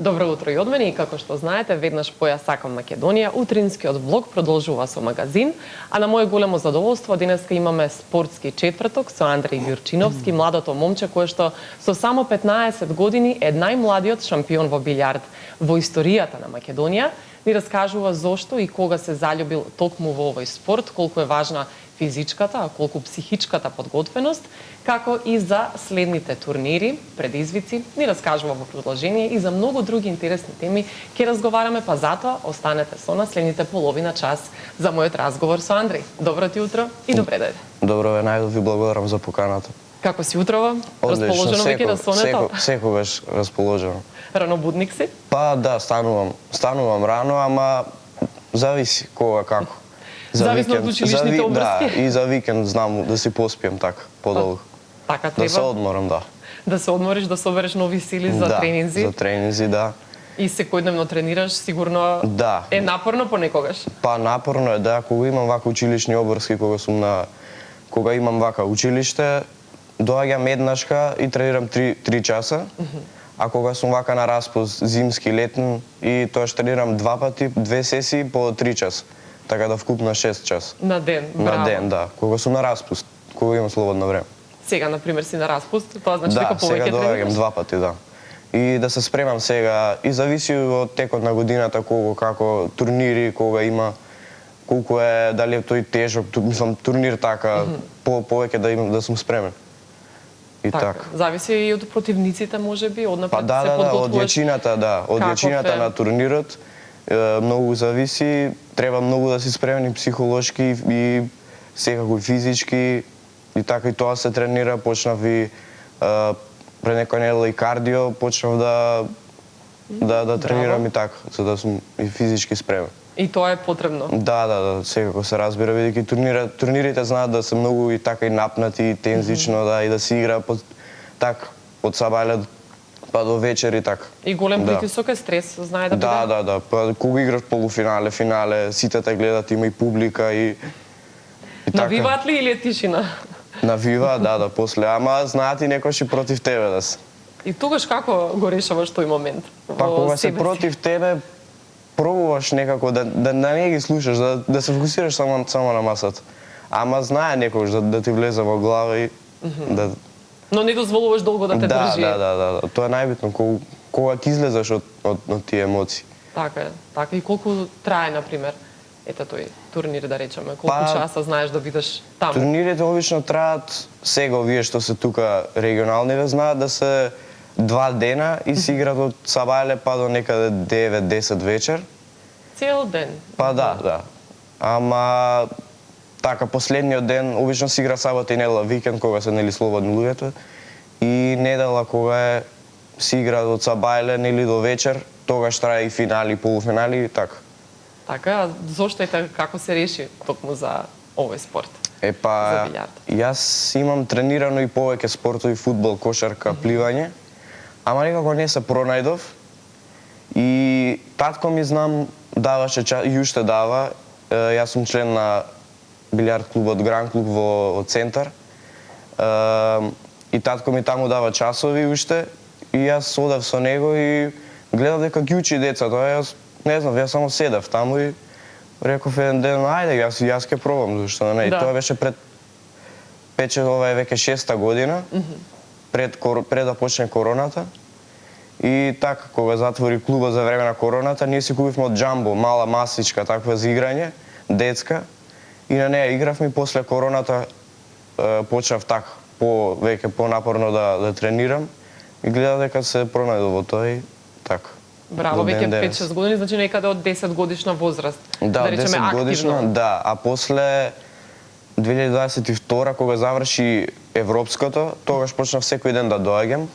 Добро утро и од мене, и како што знаете, веднаш по Ја сакам Македонија, утринскиот блог продолжува со магазин, а на моје големо задоволство денеска имаме спортски четврток со Андреј Ѓурчиновски, младото момче кое што со само 15 години е најмладиот шампион во билјард во историјата на Македонија. Ни раскажува зошто и кога се заљубил токму во овој спорт, колку е важна физичката, а колку психичката подготвеност, како и за следните турнири, предизвици, ни раскажува во продолжение и за многу други интересни теми ќе разговараме, па затоа останете со нас следните половина час за мојот разговор со Андреј. Добро ти утро и добре дојде. Добро ве, најдов ви благодарам за поканата. Како си утрова? Расположено веќе да сонето? Секогаш расположено. Ранобудник си? Па да, станувам рано, ама зависи кога како. Зависно од училишните обврски? Да, и за викенд знам да си поспием така, подолго. Така треба. Да се одморам, да. Да се одмориш, да собереш нови сили за тренинзи? Да, за тренинзи, да. И секојдневно тренираш, сигурно е напорно понекогаш? Па напорно е, да. Кога имам вака училишни обврски, кога имам вака училиште, доаѓам еднашка и тренирам 3 часа. А кога сум вака на распуст, зимски, летен, и тоа ще тренирам 2 пати, 2 сесии по 3 часа. Така да вкупно 6 часа. На ден, браво. На ден, да. Кога сум на распуст, кога имам слободно време. Сега, например, си на распуст, тоа значи дека повеќе тренираш? Да, сега доаѓам 2 пати, да. И да се спремам сега, и зависи од текот на годината, како турнири, кога има, колку е, дали е тој тежок, мислам, турнир така, повеќе да сум спремен. И така. Зависи и од противниците, можеби, однапред се подготвуваш? Од јачината на турнирот, многу зависи, треба многу да си спремен и психолошки и секако и физички, и така и тоа се тренира. Почнав и пред некоја недела и кардио, почнав да тренирам и така, за да сум и физички спремен. И тоа е потребно? Да, секако се разбира, бидејќи турнирите знаат да се многу и така и напнати, и тензично, да, и да се игра од сабајле па до вечер и така. И голем притисок е, стрес, знае да биде? Да, па кога играш полуфинале, финале, сите те гледат, има и публика и така. Навиваат ли или е тишина? Навива, да, после, ама знаат и некојаш и против тебе да се. И тогаш како го решаваш тој момент? Па кога се против тебе, пробуваш некако да не ги слушаш, да се фокусираш само на масата. Ама знае некојаш да ти влезе во глава и да... Но не дозволуваш долго да те држи. Да. Тоа е најбитно, кога ќе излезеш од тие емоции. Така е. И колку трае, например, ето тој турнир, да речеме? Колку часа знаеш да бидеш таму? Турнирите обично траат, сега овие што се тука регионални, знаат да се 2 дена и се играат од сабајле па до некаде 9-10 вечер. Цел ден? Па да. Ама така, последниот ден, обично се игра сабота и недела, викенд, кога се нели слободни луѓето, и недела кога се игра од сабајле нели до вечер, тогаш трае и финали, полуфинали и така. Така, а зошто е така, како се реши токму за овој спорт? За билјард? Јас имам тренирано и повеќе спортови, фудбал, кошарка, пливање, ама некако не се пронајдов. И татко ми знам даваше и уште дава, јас сум член на билјард клубот Гран клуб во центар. И татко ми таму дава часови уште, и јас одев со него и гледав дека ги учи децата. Јас не знам, јас само седев таму и реков еден ден, ајде, јас ќе пробам, зашто не. Тоа беше пред ова е веќе 6-та година, пред да почне короната. И така, кога затвори клуба за време на короната, ние си купивме од Джамбо, мала масичка таква за играње, детска, и на неја игравме, и после короната почнав така, веќе понапорно да тренирам, и гледав дека се пронајдов во тоа и така. Браво, веќе 5-6 години, значи некаде од 10 годишна возраст. Да, 10 годишна, да, а после 2022, кога заврши европското, тогаш почнав секој ден да доаѓам.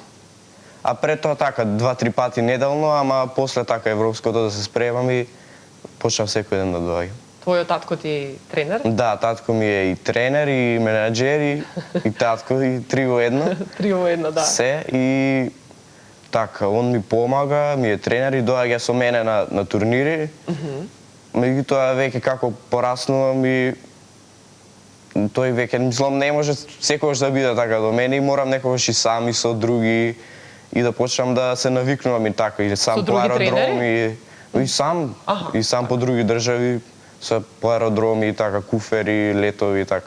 А пред тоа така, 2-3 пати неделно, ама после така европското да се спремам и почнав секој ден да доаѓам. Твојот татко ти е тренер? Да, татко ми е и тренер, и менеджер, и татко, и 3 во 1. 3 во 1, да. Се, и така, он ми помага, ми е тренер и доаѓа со мене на турнири. Меѓутоа, веќе како пораснувам и тој веќе, мислам, не може секогаш да биде така до мене и морам некогаш и сам и со други. и да почнам да се навикнувам и така, и сам Со по други аеродром тренери? и сам, Аха, и сам по други држави, по аеродроми и така, куфери, летови и така.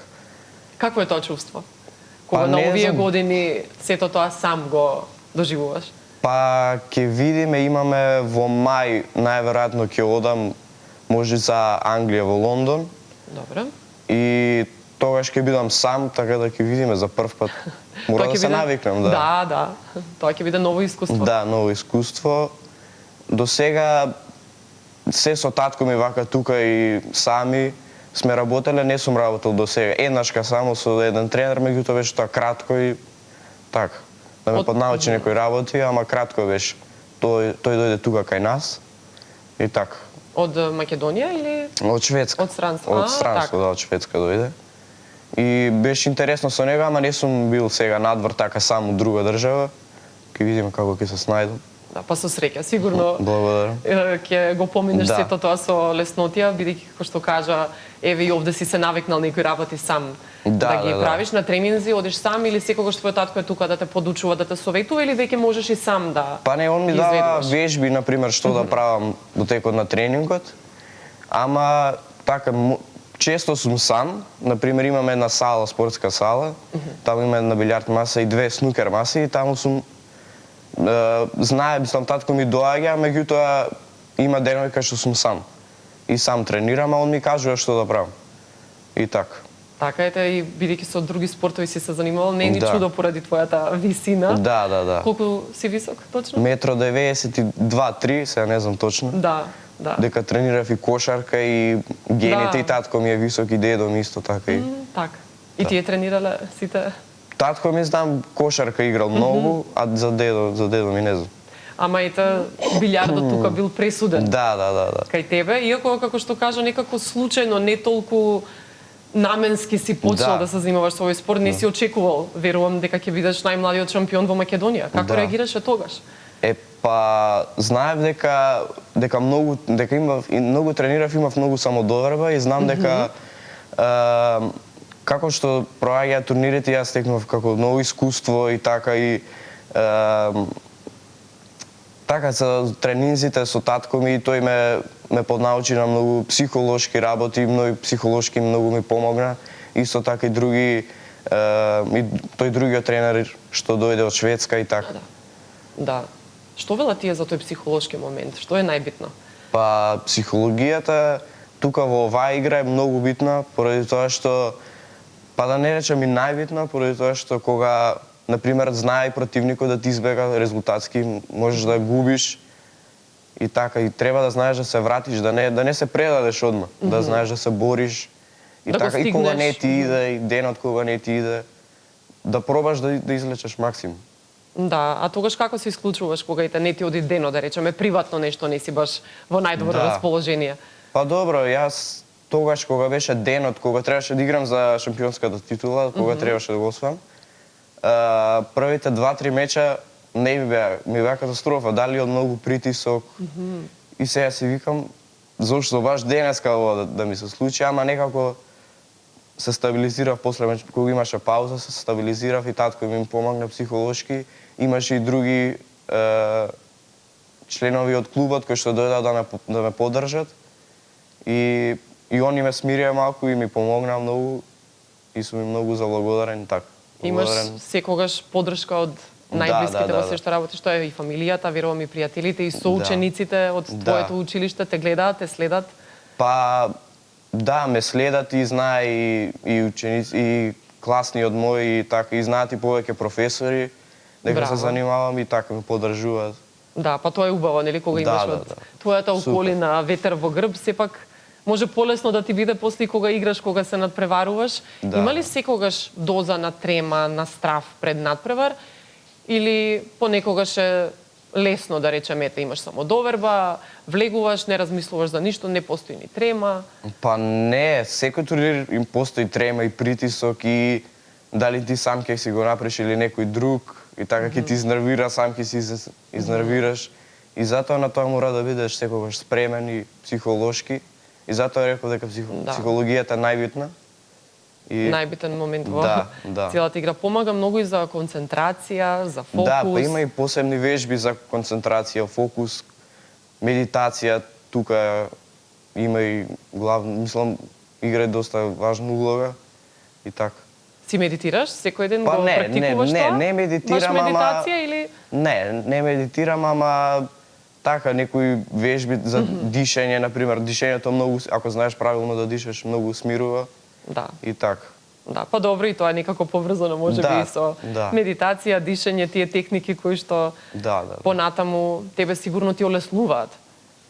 Какво е тоа чувство? Кога Па на не овие знам. години сето тоа сам го доживуваш? Па ќе видиме, имаме во мај, најверојатно ќе одам може за Англија во Лондон Добро. и тогаш ќе бидам сам, така да ќе видиме за прв пат. Мора Тоа да ќе се биде- навикнам, да. Да. Тоа ќе биде ново искуство. Да, ново искуство. До сега се со татко ми вака тука и сами сме работеле, не сум работел до сега. Еднашка само со еден тренер, меѓутоа беше тоа кратко и така. Да ме поднаучи некои работи, ама кратко беше. Тој дојде тука кај нас и така. Од Македонија или Од Шведска. од странство? Од странство, да, од Шведска дојде. И беше интересно со него, ама не сум бил сега надвор така само друга држава. Ќе видиме како ќе се снајдам. Да, па со среќа, сигурно Благодарам. ќе го поминеш Да. сето тоа со леснотија, бидејќи како што кажа, еве и овде си се навикнал некои работи сам Да, ги да. правиш на тренинзи, одиш сам или секогаш твојот татко е тука да те подучува, да те советува или веќе можеш и сам да Па не, он ми ги дава изведуваш? вежби, например, што да правам до текот на тренингот. Ама така често сум сам, например имаме една сала, спортска сала, таму има една билјард маса и две снукер маси и таму сум знае, мислам, татко ми доаѓа, меѓутоа има денови кај што сум сам. И сам тренирам, а он ми кажува што да правам. И така. Така ете и бидејќи со други спортови си се занимавал, не е ни Да. чудо поради твојата висина. Да. Колку си висок точно? Метро 92-3, сега не знам точно. Да. Дека тренирав и кошарка и гените Да. и татко ми е висок и дедо ми исто така и. Така. И тие тренирале сите? Татко ми знам кошарка играл многу, а за дедо ми не знам. Ама ете билјардот тука бил пресуден. Да. Кај тебе, иако како што кажа некако случајно, не толку наменски си почнал да се занимаваш со овој спорт, не си очекувал, верувам дека ќе бидеш најмладиот шампион во Македонија. Како Да. реагираше тогаш? Па знаев дека многу тренирав, имав многу самодоверба и знам дека како што проаѓаат турнирите, јас стекнав како ново искуство и така и така со тренинзите со татко ми, тој ме поднаучи на многу психолошки работи, многу психолошки многу ми помогна. Исто така и други и тој другиот тренер што дојде од Шведска и така. Да. Што велат тие за тој психолошки момент? Што е најбитно? Па психологијата тука во оваа игра е многу битна поради тоа што па да не речам и најбитна поради тоа што кога например знае противникот да ти избега резултатски, можеш да губиш и така и треба да знаеш да се вратиш, да не се предадеш одма, да знаеш да се бориш и Да го така и кога стигнеш. не ти иде, и денот кога не ти иде, да пробаш да излечеш максимум. Да, а тогаш како се исклучуваш кога и те не ти оди дено, да речеме, приватно нешто, не си баш во најдобро Да. расположение? Па добро, јас тогаш кога беше денот, кога требаше да играм за шампионската титула, кога требаше да го освоам, првите 2-3 меча не ми беа катастрофа, дали од многу притисок. И сега си викам, зошто баш денеска ова да ми се случи, ама некако се стабилизирав после меч, кога имаше пауза, се стабилизирав и татко ми помогна психолошки. Имаше и други членови од клубот кои што дојдоа да ме поддржат. И они ме смирија малку и ми помогнаа многу и сум им многу заблагодарен така. Имаш секогаш поддршка од најблиските во се што работиш, тоа е и фамилијата, верувам и пријателите и соучениците од твоето училиште те гледаат, те следат? Па да, ме следат и знае и ученици и класни од мои и така и знаат и повеќе професори дека се занимавам и така ме поддржуваат. Да, па тоа е убаво, нели, кога имаш од твојата околина ветер во грб, сепак може полесно да ти биде после кога играш, кога се надпреваруваш. Има ли секогаш доза на трема, на страв пред надпревар или понекогаш е лесно да речеме, имаш само доверба, влегуваш, не размислуваш за ништо, не постои ни трема? Па не, секој турнир им постои трема и притисок и дали ти сам ќе си го направиш или некој друг и така ќе ти изнервира, сам ќе си изнервираш. И затоа на тоа мора да бидеш секогаш спремен и психолошки. И затоа реков дека психологијата е најбитна. најбитен момент во да. целата игра. Помага многу и за концентрација, за фокус. Да, па има и посебни вежби за концентрација, фокус, медитација. Тука има и мислам, игра доста важна улога и така. Си медитираш? Секој ден Па го практикуваш тоа? не медитирам, Баш медитација или? Не медитирам, ама така некои вежби за дишење, например, дишењето многу, ако знаеш правилно да дишеш, многу смирува. Да. И така. Да, па добро, и тоа е некако поврзано можеби и со медитација, дишење, тие техники кои што понатаму тебе сигурно ти олеснуваат.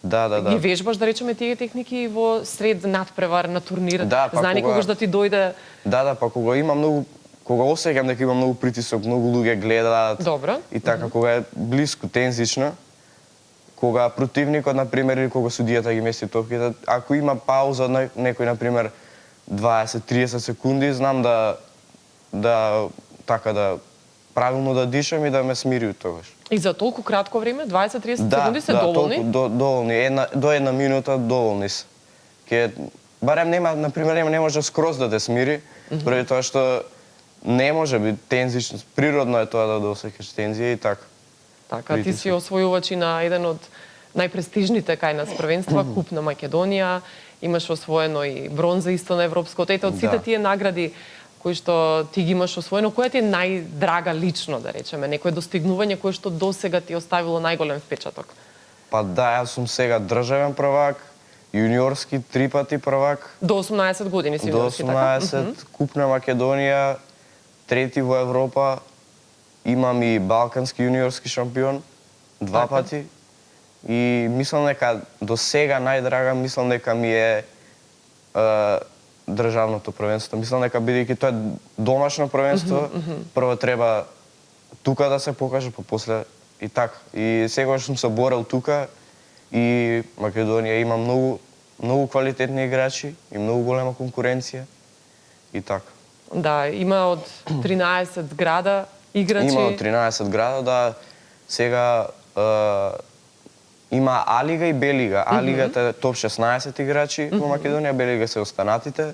Да. Ги вежбаш, да речеме, тие техники во сред надпревар на турнир. Да, па знае некогаш да ти дојде. Да, па кога има многу, кога осеќам дека има многу притисок, многу луѓе гледаат. Добро. И така кога е блиску, тензично, кога противникот, например, или кога судијата ги мести топките, ако има пауза некој, например, 20-30 секунди, знам да правилно да дишам и да ме смири тогаш. И за толку кратко време, 20-30 секунди се доволни? Да, доволни. До една минута доволни се. Барем не може скроз да те смири, поради тоа што не може би тензично, природно е тоа да осеќаш тензија и така. Така, ти си освојувач и на еден од најпрестижните кај нас првенства, Куп на Македонија, имаш освоено и бронза исто на европското. Ете, од сите тие награди кои што ти ги имаш освоено, која ти е најдрага лично, да речеме, некое достигнување кое што досега ти оставило најголем впечаток? Па да, јас сум сега државен првак, јуниорски 3 пати првак. До 18 години си јуниорски, така? До 18, Куп на Македонија, 3 во Европа, имам и балкански јуниорски шампион, 2 пати. И мислам дека до сега најдрага, мислам дека ми е државното првенство. Мислам дека бидејќи тоа е домашно првенство, прво треба тука да се покаже, па после и така. И секогаш сум се борел тука и Македонија има многу квалитетни играчи и многу голема конкуренција и така. Да, има од 13 града играчи. Има од 13 града, да. Сега има А лига и Б лига. А лигата е топ 16 играчи во Македонија, Б лига се останатите.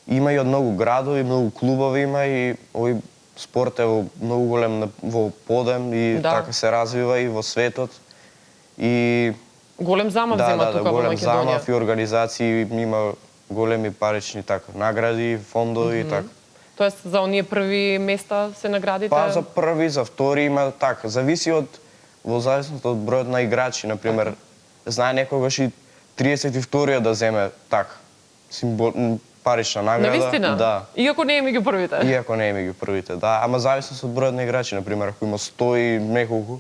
Има и од многу градови, многу клубови има и овој спорт е многу голем во подем и така се развива и во светот. И голем замав зема тука во Македонија. Голем замав и организации, има големи парични така награди, фондови и така. Тоест за оние први места се наградите? Па за први, за втори има така, зависи во зависност од бројот на играчи, например, знае некогаш и 32-риот да земе така парична награда. Навистина? Да. Иако не е меѓу првите? Иако не е меѓу првите, да. Ама зависност од бројот на играчи, например, ако има 100 и неколку.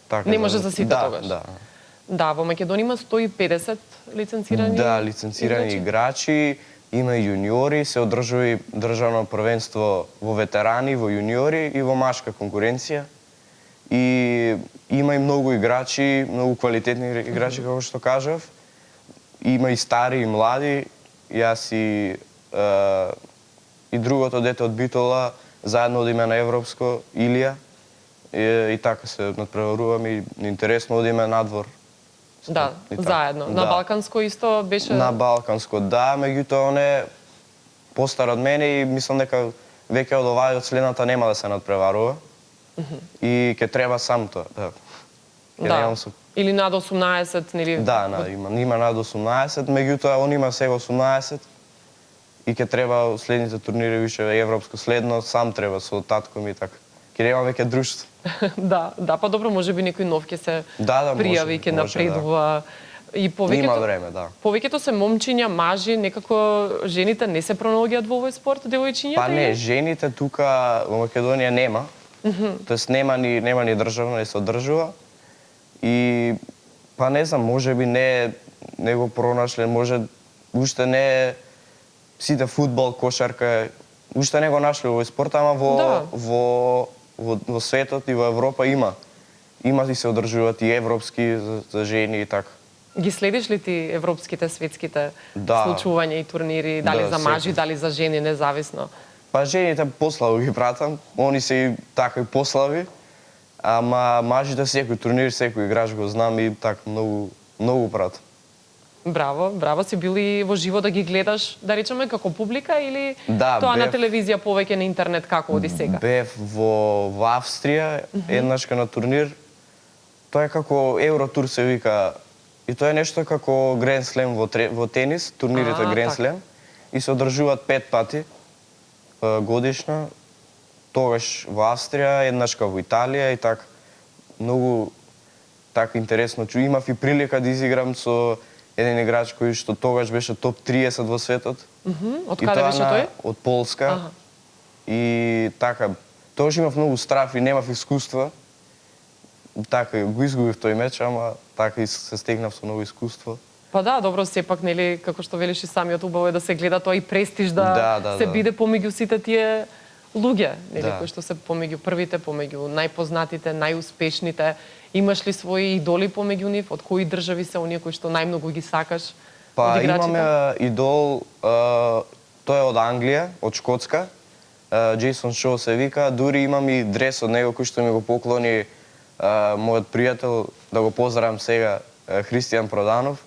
Така, не може за сите тогаш. Да. Да, во Македонија има 150 лиценцирани. Да, лиценцирани играчи, има и јуниори, се одржува и државно првенство во ветерани, во јуниори и во машка конкуренција. И има и многу играчи, многу квалитетни играчи, како што кажав. Има и стари и млади. Јас и другото дете од Битола заедно одиме на европско, Илија. И така се надпреваруваме и интересно одиме надвор. Да, заедно. На балканско исто беше? На балканско, да, меѓутоа он е постар од мене и мислам дека веќе од овај од следната нема да се надпреварува. И ќе треба сам тоа, да. Да. Или над 18, нели? Да, има над 18, меѓутоа он има сега 18 и ќе треба следните турнири више европско следно, сам треба со татком и така. Ќе нема веќе друштво. Да, па добро, можеби некој нов ќе се пријави, ќе напредува. И повеќето има време, да. Повеќето се момчиња, мажи, некако жените не се пронаоѓаат во овој спорт, девојчињата? Па не, жените тука во Македонија нема. Тоест нема ни државно да се одржува. И па не знам, можеби не го пронашле, може уште не сите фудбал, кошарка, уште не го нашле овој спорт, ама во светот и во Европа има. Има и се одржуваат и европски за жени и така. Ги следиш ли ти европските, светските случувања и турнири, дали за мажи, дали за жени, независно? Па жените пославо ги пратам, они се и така и послави, ама мажите секој турнир, секој играч го знам и така многу пратам. Браво, браво, си бил и во живо да ги гледаш, да речеме, како публика или Да, тоа на бев- телевизија повеќе на интернет како оди сега? Бев во Австрија еднашка на турнир. Тоа е како Евротур се вика. И тоа е нешто како Гранд Слем во тенис, турнирите Гранд така. Слем. И се одржуваат 5 пати годишно. Тогаш во Австрија, еднашка во Италија и така. Многу така интересно. Имав и прилика да изиграм со еден играч кој што тогаш беше топ 30 во светот. Од И каде тоа беше тој? Од Полска. Аха. И така, тогаш имав многу страф и немав искуство. Така, го изгубив тој меч, ама така и се стегнав со ново искуство. Па да, добро, сепак, нели, како што велиш и самиот, убаво е да се гледа тоа и престиж да се биде помеѓу сите тие луѓе, нели, кои што се помеѓу првите, помеѓу најпознатите, најуспешните. Имаш ли своји идоли помеѓу нив? Од кои држави се оние кои што најмногу ги сакаш? Па од играчите? имаме идол, тој е од Англија, од Шкотска. Джейсон Шоу се вика, дури имам и дрес од него кој што ми го поклони мојот пријател, да го поздравам сега, Христијан Проданов.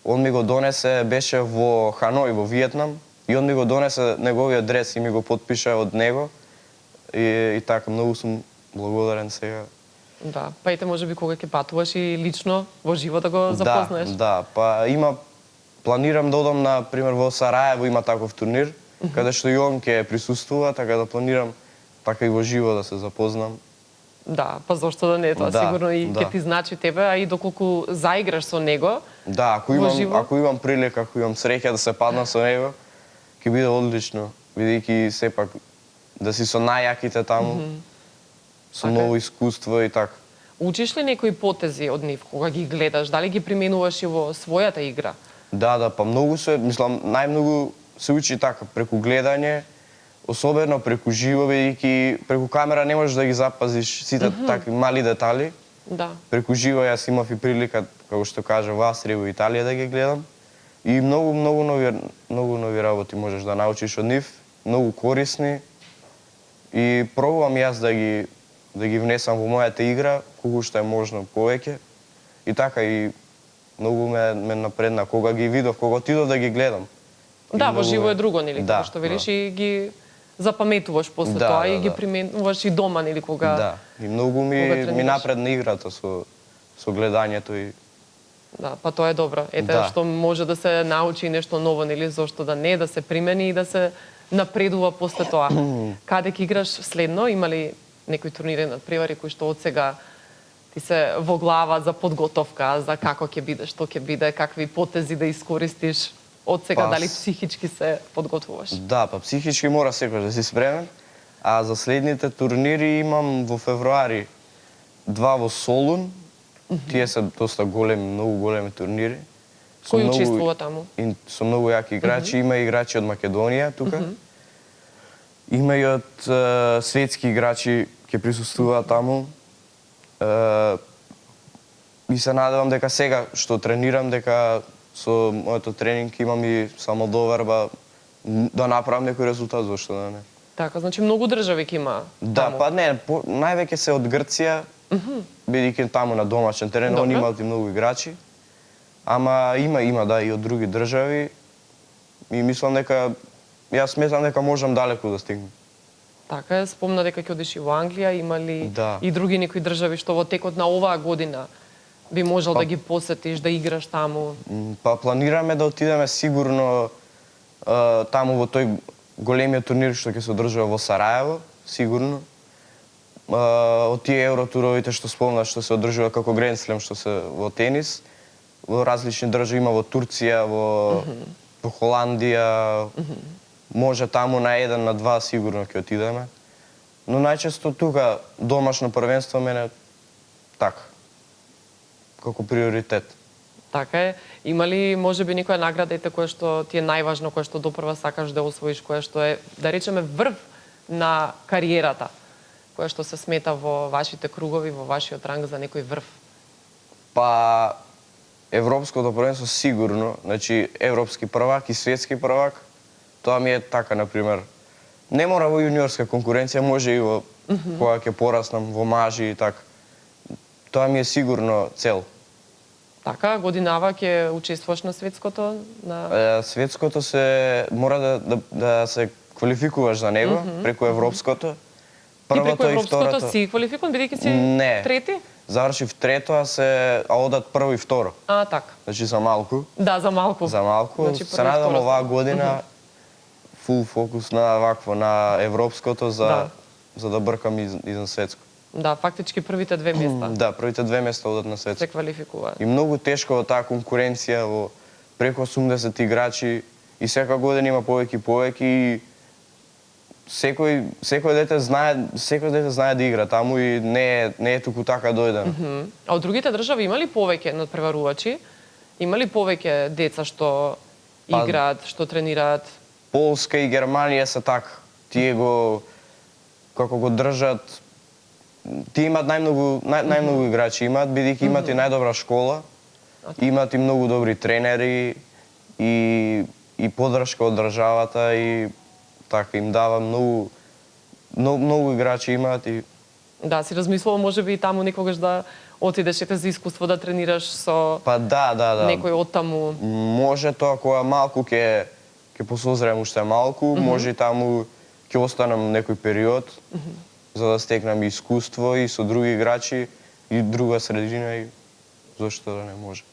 Он ми го донесе, беше во Ханој, во Виетнам, и он ми го донесе неговиот дрес и ми го потпиша од него. И така, многу сум благодарен сега. Да, па ете можеби кога ќе патуваш и лично во живо да го запознаеш. Да, па планирам да одам на пример во Сараево, има таков турнир, каде што и он ќе присуствува, така да планирам така и во живо да се запознам. Да, па зошто да не, тоа Да, сигурно и да. ќе ти значи тебе, а и доколку заиграш со него. Да, ако имам прилика, ако имам среќа да се паднам со него, ќе биде одлично, бидејќи сепак да си со најјаките таму, со Така е. ново искуство и така. Учиш ли некои потези од нив кога ги гледаш? Дали ги применуваш и во својата игра? Да, па многу се, мислам, најмногу се учи така, преку гледање, особено преку живо, бидејќи преку камера не можеш да ги запазиш сите такви мали детали. Да. Преку живо јас имав и прилика, како што кажа, во Австрија, во Италија да ги гледам. И многу нови работи можеш да научиш од нив, многу корисни. И пробувам јас да ги внесам во мојата игра, колку што е можно повеќе. И така и многу ме напредна кога ги видов, кога отидов да ги гледам. И Да, во многу живо ме- е друго, нели, Да, како што велиш и ги запаметуваш после Да, тоа да, и ги да. применуваш и дома, нели, кога Да, и многу кога ми тренираш. напредна играта со гледањето и Да, па тоа е добро. Ете Да. што може да се научи нешто ново, нели, зошто да не, да се примени и да се напредува после тоа. Каде ќе играш следно? Има ли некои турнири надпревари кои што од сега ти се во глава за подготовка, за како ќе биде, што ќе биде, какви потези да искористиш? Од сега Па, дали психички се подготвуваш? да, па психички мора секој да си спремен. А за следните турнири имам во февруари 2 во Солун. Тие се доста големи, многу големи турнири. Со Кој многу- учествува таму? Со многу јаки играчи. Има играчи од Македонија тука. Има и од светски играчи ќе присуствуваат таму. И се надевам дека сега што тренирам, дека со моето тренинг имам и самодоверба да направам некој резултат, зошто да не. Така, значи многу држави ќе има Да, таму. па не, највеќе се од Грција, бидејќи таму на домашен терен, они Добро. имаат и многу играчи. Ама има да и од други држави. И мислам дека јас сметам дека можам далеку да стигнем. Така е, спомна дека ќе одиш и во Англија, има ли Да. и други некои држави што во текот на оваа година би можел Па- да ги посетиш, да играш таму? Па планираме да отидеме сигурно таму во тој големиот турнир што ќе се одржува во Сараево, сигурно. Од тие евротуровите што спомнав што се одржува како Гранд Слем што се во тенис, во различни држави има во Турција, во Холандија, може таму на 1 на 2 сигурно ќе отидеме. Но најчесто тука домашно првенство мене така како приоритет. Така е. Има ли можеби некоја награда ете која што ти е најважно, која што допрва сакаш да освоиш, која што е да речеме врв на кариерата, која што се смета во вашите кругови, во вашиот ранг за некој врв? Па европското првенство сигурно, значи европски првак и светски првак. Тоа ми е така на пример. Не мора во јуниорска конкуренција, може и во кога ќе пораснам во мажи и така. Тоа ми е сигурно цел. Така, годинава ќе учествуваш на светското? Светското се мора да се квалификуваш за него преку европското. Ти преку европското си квалификуван, бидејќи си трети? Завршив трето, а одат прво и второ. Така. Значи за малку. Да, за малку. За малку. Значи, се надам оваа година фул фокус на европското за да бркам и на светско. Да, фактички првите две места. Да, првите две места одат на светско. Се квалификуваат. И многу тешко во таа конкуренција, во преку 80 играчи и секоја година има повеќе и секој дете знае да игра таму и не е туку така дојдено. А од другите држави има ли повеќе надпреварувачи? Има ли повеќе деца што играат, што тренираат? Полска и Германија се така. Тие како го држат. Тие имаат најмногу играчи имаат, бидејќи имаат и најдобра школа, имаат и многу добри тренери и поддршка од државата и така им дава многу играчи имаат и Да, си размислувам можеби и таму некогаш да отидеш ете за искуство да тренираш со некој од таму. Може тоа кога малку ќе посозрем уште малку, може и таму ќе останам некој период за да стекнам искуство и со други играчи и друга средина и зошто да не може.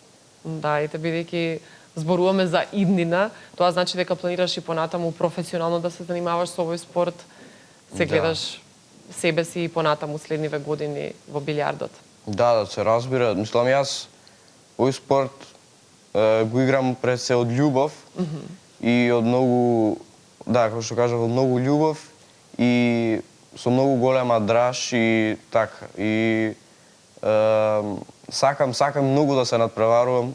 Да, ете бидејќи зборуваме за иднина, тоа значи дека планираш и понатаму професионално да се занимаваш со овој спорт, се гледаш себе си и понатаму следниве години во билјардот. Да, се разбира. Мислам, јас овој спорт го играм пред се од љубов и од многу, како што кажав, од многу љубов и со многу голема драж и така. И сакам многу да се надпреварувам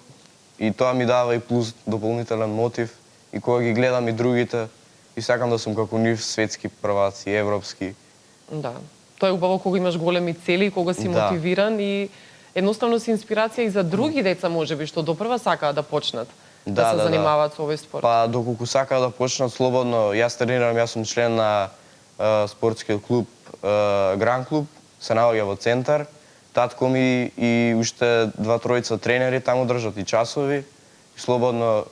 и тоа ми дава и плюс дополнителен мотив и кога ги гледам и другите и сакам да сум како нив светски прваци, европски. Да. Тоа е убаво кога имаш големи цели, кога си мотивиран и едноставно си инспирација и за други деца можеби што допрва сакаат да почнат да се занимаваат со овој спорт. Па доколку сакаат да почнат слободно, јас тренирам, јас сум член на спортскиот клуб Гран клуб, се наоѓа во центар. Татко ми и уште 2-3 тренери таму држат и часови. И слободно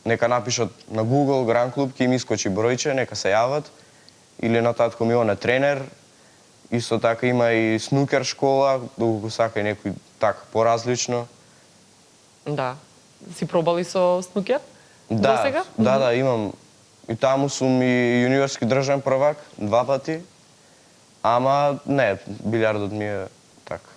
нека напишат на Google Гран клуб, ќе им искочи бројче, нека се јават. Или на татко ми он е тренер. Исто така има и снукер школа, доколку сака и некој така поразлично. Да. Си пробали со снукер? Да, да, имам. И таму сум и јуниорски државен првак 2 пати. Ама не, билјардот ми е така.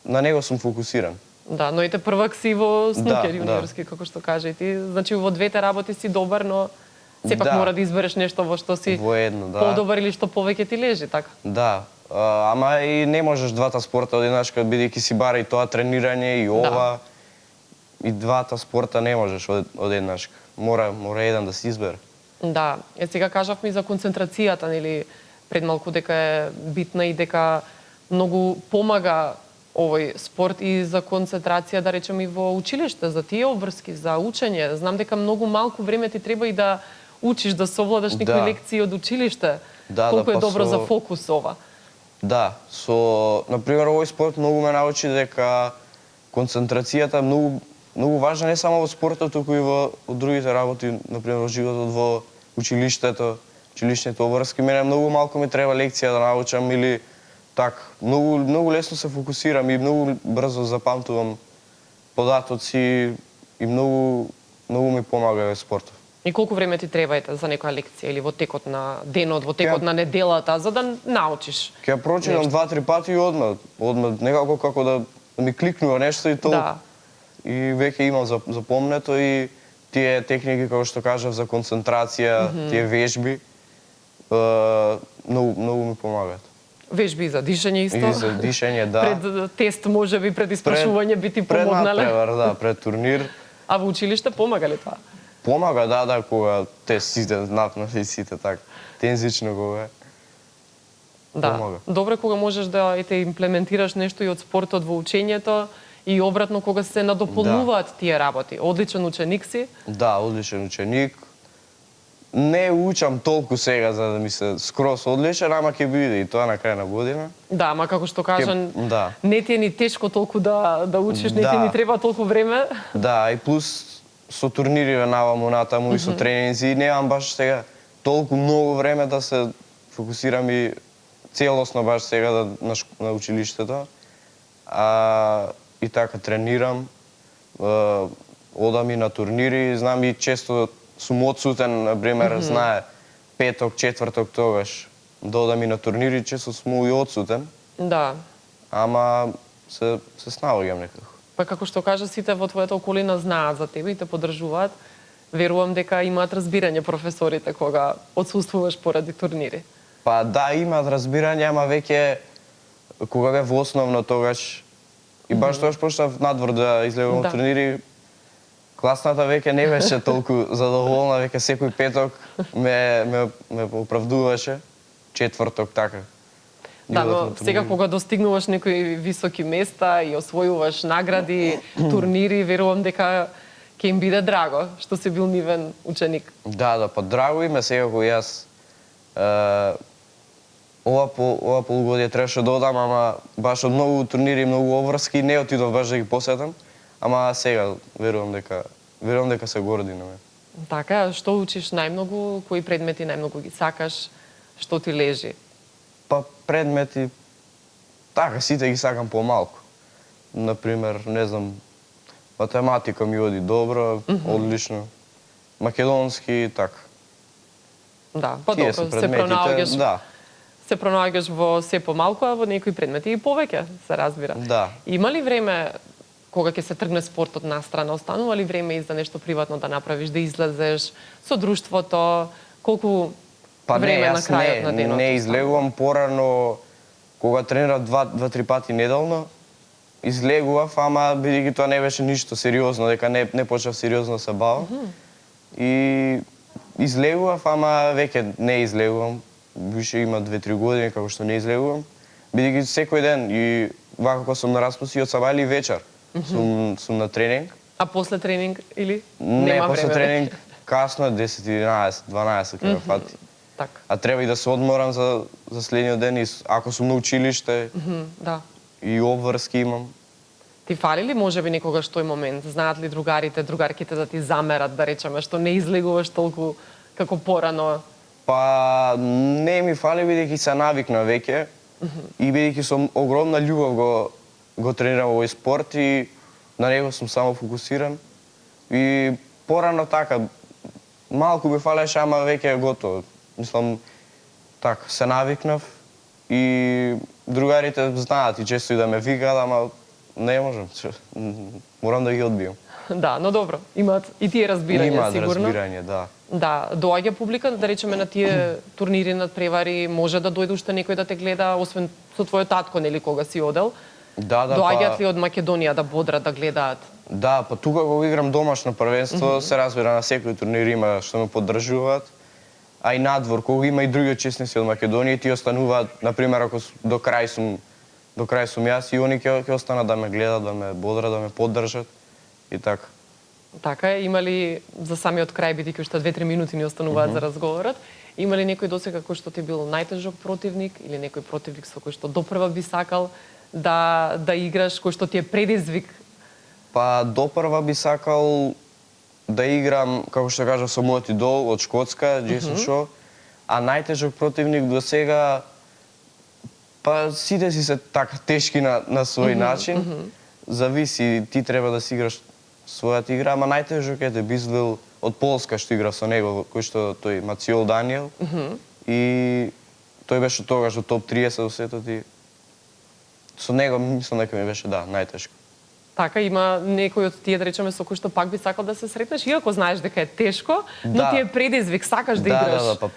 На него сум фокусиран. Да, но ете првак си во снукер јуниорски, како што кажа и ти. Значи во двете работи си добар, но сепак мора да избереш нешто во што си подобар или што повеќе ти лежи, така? Да, ама и не можеш двата спорта одеднаш, бидејќи си бара и тоа тренирање и ова. И двата спорта не можеш одеднаш. Мора еден да се избере. Да, сега кажавме и за концентрацијата, нели, пред малку дека е битна и дека многу помага овој спорт и за концентрација, да речем, и во училиште, за тие обврски, за учење. Знам дека многу малку време ти треба и да учиш, да совладаш некои лекции од училиште. Колку е добро за фокус ова? Да, например, овој спорт многу ме научи дека концентрацијата е многу важна не само во спортот, туку и во другите работи, например, во животот, во училиштето, училишните обврски. Мене многу малку ми треба лекција да научам или така. Многу лесно се фокусирам и многу брзо запамтувам податоци и многу ми помага во спортот. И колку време ти треба за некоја лекција или во текот на денот, во текот на неделата, за да научиш? Ќе прочитам 2-3 пати и одмah некако како да ми кликнува нешто и тоа. И веќе имам запомнето и тие техники, како што кажав, за концентрација, тие вежби, многу ми помагаат. Вежби за дишење исто? И за дишење, да. Пред тест, можеби, пред испрашување би ти помогнале? Пред надпревар, да, пред турнир. А во училиште помага ли тоа? Помага, да, кога сите напнали сите така, тензично кога е. Да, добро кога можеш да имплементираш нешто и од спортот во учењето и обратно кога се надополнуваат тие работи. Одличен ученик си? Да, одличен ученик. Не учам толку сега за да ми се скрос одличен, ама ќе биде и тоа на крај на година. Да, ама како што кажан, да. не ти е ни тешко толку да учиш, не ти ни треба толку време. Да, и плюс со турнири наваму натаму и со тренинзи, немам баш сега толку многу време да се фокусирам и целосно баш сега на училиштето. И така тренирам, одам и на турнири, знам и често сум одсутен, например, знае, петок, четврток тогаш, да одам и на турнири, често сум и одсутен. Да. Ама се снаоѓам некако. Па како што кажа, сите во твојата околина знаат за тебе и те поддржуваат. Верувам дека имаат разбирање професорите кога отсуствуваш поради турнири. Па да, имаат разбирање, ама веќе кога бев во основно тогаш и баш тогаш почнав надвор да излегувам турнири, класната веќе не беше толку задоволна, веќе секој петок ме оправдуваше, четврток така. Да, но сега кога достигнуваш некои високи места и освојуваш награди, турнири, верувам дека ќе им биде драго што си бил нивен ученик. Да, па драго им е сега кога јас ова полугодие требаше да одам, ама баш од многу турнири, многу обврски, не отидов баш да ги посетам, ама сега верувам дека се горди на мене. Така, што учиш најмногу, кои предмети најмногу ги сакаш, што ти лежи? Па предмети, така, сите ги сакам помалку. Например, не знам, математика ми оди добро, одлично. Македонски, така. Да, па добро, се пронаоѓаш во се помалку, а во некои предмети и повеќе, се разбира. Да. Има ли време, кога ќе се тргне спортот настрана, останува ли време и за нешто приватно да направиш, да излезеш со друштвото, колку време на крајот на денот? Не излегувам порано, кога тренирав 2-3 пати неделно, излегував, ама бидејќи тоа не беше ништо сериозно, дека не почнав сериозно да се бавам. И излегував, ама веќе не излегувам. Више има 2-3 години како што не излегувам, бидејќи секој ден и вака кога сум на распусти од саба или вечер сум на тренинг. А после тренинг или не, после тренинг касно 10, 11, 12 кога фати. Така. А треба и да се одморам за следниот ден и ако сум на училиште. Да. И обврски имам. Ти фали ли можеби некогаш тој момент? Знаат ли другарите, другарките да ти замерат, да речеме, што не излегуваш толку како порано? Па не ми фали бидејќи се навикна веќе и бидејќи со огромна љубов го тренирам овој спорт и на него сум само фокусиран. И порано така малку ми фалеше, ама веќе е готово. Мислам така се навикнав и другарите знаат и често и да ме викаат, ама не можам. Морам да ги одбијам. Да, но добро, имаат и тие разбирање, сигурно. Имаат разбирање, да. Да, доаѓа публика, да речеме на тие турнири над превари, може да дојде уште некој да те гледа, освен со твојот татко, нели, кога си одел? Да, доаѓаат ли од Македонија да бодрат, да гледаат? Да, па тука кога играм домашно првенство, се разбира на секој турнир има што ме поддржуваат. А и надвор, кога има и други учесници од Македонија, тие остануваат, например, ако до крај сум јас и они ќе останат да ме гледат, да ме бодрат, да ме поддржат и така. Така е, има ли за самиот крај, бидејќи уште 2-3 минути ни остануваат за разговорот, има ли некој досега кој што ти бил најтежок противник или некој противник со кој што допрва би сакал да играш, кој што ти е предизвик? Па допрва би сакал да играм, како што кажав, со мојот идол од Шкотска, Джейсон Шо, а најтежок противник до сега, па сите си се така тешки на свој начин. Зависи, ти треба да си играш својата игра, ама најтежок е Бисвил од Полска што игра со него, кој што тој Мациол Даниел. И тој беше тогаш во топ 30 во светот и со него мислам дека ми беше најтешко. Така, има некој од тие, да речеме, со кој што пак би сакал да се сретнеш, иако знаеш дека е тешко, но ти е предизвик, сакаш да играш. Да, па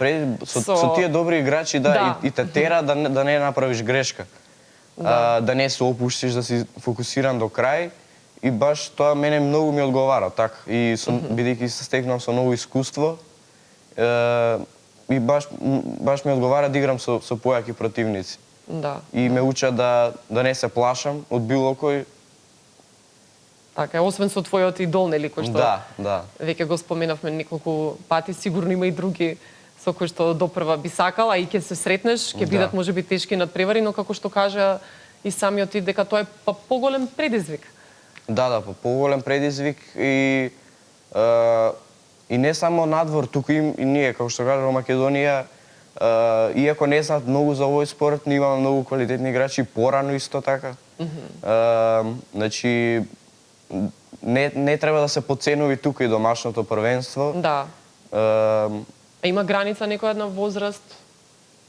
со тие добри играчи, и те тера да не направиш грешка. Да не се опуштиш, да си фокусиран до крај. И баш тоа мене многу ми одговара, така. И бидејќи се стекнам со ново искуство, и баш ми одговара да играм со појаки противници. Да. И ме учат да не се плашам од било кој. Така, освен со твојот идол, нели, кој што Да. веќе го споменавме неколку пати, сигурно има и други со кои што допрва би сакал, а и ќе се сретнеш, ќе бидат можеби тешки надпревари, но како што кажа и самиот ти дека тоа е поголем предизвик. Да, поголем предизвик и не само надвор, туку и ние, како што кажа, во Македонија, иако не знаат многу за овој спорт, ние имаме многу квалитетни играчи, порано исто така. Значи, не треба да се подценува тука и домашното првенство. Да. А има граница некоја една возраст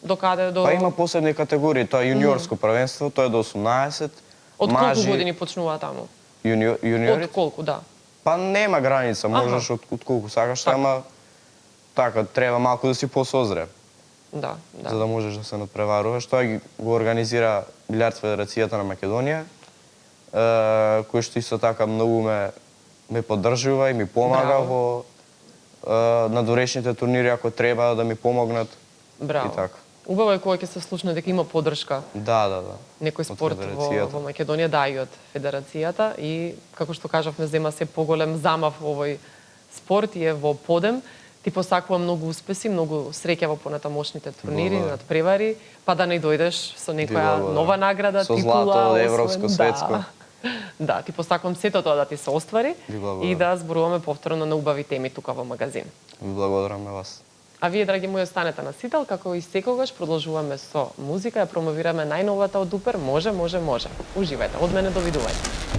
до каде до... Па има посебни категории, тоа е јуниорско првенство, тоа е до 18. Од колку години почнува таму? Јуниорите? Од колку, да. Па нема граница, можеш од колку сакаш, ама така, треба малку да си посозрев. Да. За да можеш да се надпреваруваш. Тоа го организира Билиард Федерацијата на Македонија, кој што исто така многу ме поддржува и ми помага во надворешните турнири ако треба да ми помогнат. Браво. И така. Убаво е кога ќе се слушне дека има поддршка. Да. Некој спорт во Македонија, да, и од Федерацијата, и како што кажавме, зема се поголем замав во овој спорт и е во подем. Ти посакувам многу успеси, многу среќа во понатамошните турнири, надпревари, па да не дојдеш со некоја нова награда, со титула, злато, европско, светско. Да, ти посакувам сето тоа да ти се оствари и да зборуваме повторно на убави теми тука во магазин. Ви благодарам на вас. А вие, драги мои, останете на Сител, како и секогаш продолжуваме со музика, ја промовираме најновата од Дупер, може. Уживајте, од мене довидување.